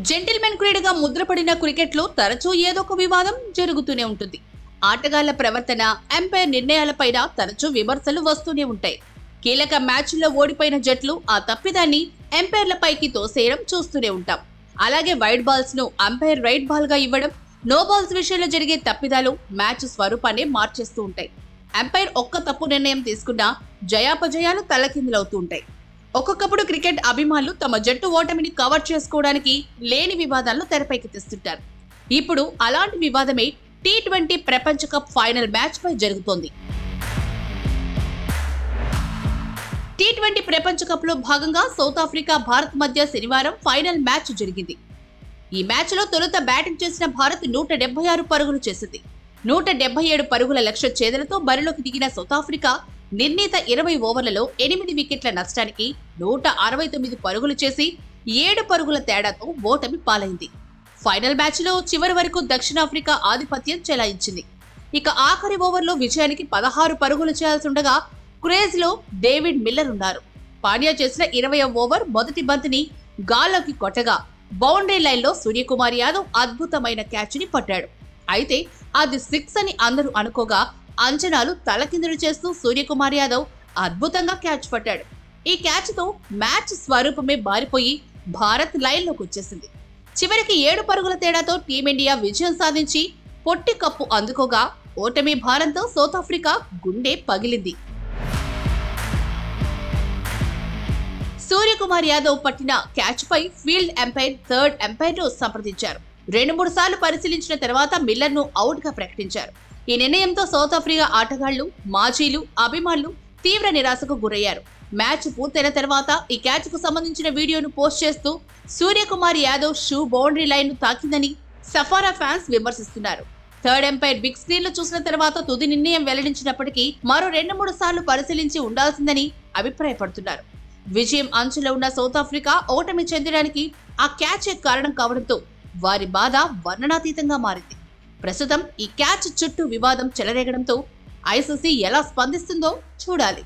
Gentlemen క్రీడగా ముద్రపడిన క్రికెట్లో తరచూ ఏదో ఒక వివాదం జరుగుతూనే ఉంటుంది. ఆటగాళ్ల ప్రవర్తన, ఎంపైర్ నిర్ణయాలపైన తరచూ విమర్శలు వస్తూనే ఉంటాయి. కీలక మ్యాచ్ల్లో ఓడిపోయిన జట్లు ఆ తప్పిదాన్ని ఎంపైర్లపైకి తోసేయడం చూస్తూనే ఉంటాం. అలాగే వైడ్ బాల్స్ ను అంపైర్ రైట్ బాల్ గా ఇవ్వడం, నో బాల్స్ విషయంలో జరిగే తప్పిదాలు మ్యాచ్ స్వరూపాన్ని మార్చేస్తూ ఉంటాయి. ఎంపైర్ ఒక్క తప్పు నిర్ణయం తీసుకున్నా జయాపజయాలు తలకిందులవుతూ ఉంటాయి. ఒక్కొక్కప్పుడు క్రికెట్ అభిమానులు తమ జట్టు ఓటమిని కవర్ చేసుకోవడానికి లేని వివాదాలను తెరపైకి తెస్తుంటారు. ఇప్పుడు అలాంటి వివాదమే టీ20 ప్రపంచ కప్ ఫైనల్ మ్యాచ్ పై జరుగుతోంది. టీ20 ప్రపంచ కప్ లో భాగంగా సౌత్ ఆఫ్రికా, భారత్ మధ్య శనివారం ఫైనల్ మ్యాచ్ జరిగింది. ఈ మ్యాచ్ లో తొలుత బ్యాటింగ్ చేసిన భారత్ 176 పరుగులు చేసింది. 177 పరుగుల లక్ష్య ఛేదనతో బరిలోకి దిగిన సౌత్ ఆఫ్రికా నిర్ణీత 20 ఓవర్లలో 8 వికెట్ల నష్టానికి 169 పరుగులు చేసి 7 పరుగుల తేడాతో ఓటమి పాలైంది. ఫైనల్ మ్యాచ్ లో చివరి వరకు దక్షిణాఫ్రికా ఆధిపత్యం చెలాయించింది. ఇక ఆఖరి ఓవర్లో విజయానికి 16 పరుగులు చేయాల్సి ఉండగా క్రేజ్ లో డేవిడ్ మిల్లర్ ఉన్నారు. పాండ్యా చేసిన 20వ ఓవర్ మొదటి బంతిని గాల్లోకి కొట్టగా బౌండరీ లైన్ లో సూర్యకుమార్ యాదవ్ అద్భుతమైన క్యాచ్ ని పట్టాడు. అయితే అది 6 అని అందరూ అనుకోగా అంచనాలు తలకిందులు చేస్తూ సూర్యకుమార్ యాదవ్ అద్భుతంగా క్యాచ్ పట్టాడు. ఈ క్యాచ్ తో మ్యాచ్ స్వరూపమే మారిపోయి భారత్ లైన్లోకి వచ్చేసింది. చివరికి 7 పరుగుల తేడాతో టీమిండియా విజయం సాధించి పొట్టి కప్పు అందుకోగా ఓటమి భారంతో సౌత్ ఆఫ్రికా గుండె పగిలింది. సూర్యకుమార్ యాదవ్ పట్టిన క్యాచ్ పై ఫీల్డ్ ఎంపైర్ థర్డ్ ఎంపైర్ ను సంప్రదించారు. 2-3 సార్లు పరిశీలించిన తర్వాత మిల్లర్ ను అవుట్ గా ప్రకటించారు. ఈ నిర్ణయంతో సౌత్ ఆఫ్రికా ఆటగాళ్లు, మాజీలు, అభిమానులు తీవ్ర నిరాశకు గురయ్యారు. మ్యాచ్ పూర్తయిన తర్వాత ఈ క్యాచ్ కు సంబంధించిన వీడియోను పోస్ట్ చేస్తూ Suryakumar Yadav shoe boundary line ను తాకిందని సఫారా ఫ్యాన్స్ విమర్శిస్తున్నారు. థర్డ్ ఎంపైర్ బిగ్ స్క్రీన్ లో చూసిన తర్వాత తుది నిర్ణయం వెల్లడించినప్పటికీ మరో 2-3 సార్లు పరిశీలించి ఉండాల్సిందని అభిప్రాయపడుతున్నారు. విజయం అంచులో ఉన్న సౌత్ ఆఫ్రికా ఓటమి చెందడానికి ఆ క్యాచే కారణం కావడంతో వారి బాధ వర్ణనాతీతంగా మారింది. ప్రస్తుతం ఈ క్యాచ్ చుట్టూ వివాదం చెలరేగడంతో ఐసీసీ ఎలా స్పందిస్తుందో చూడాలి.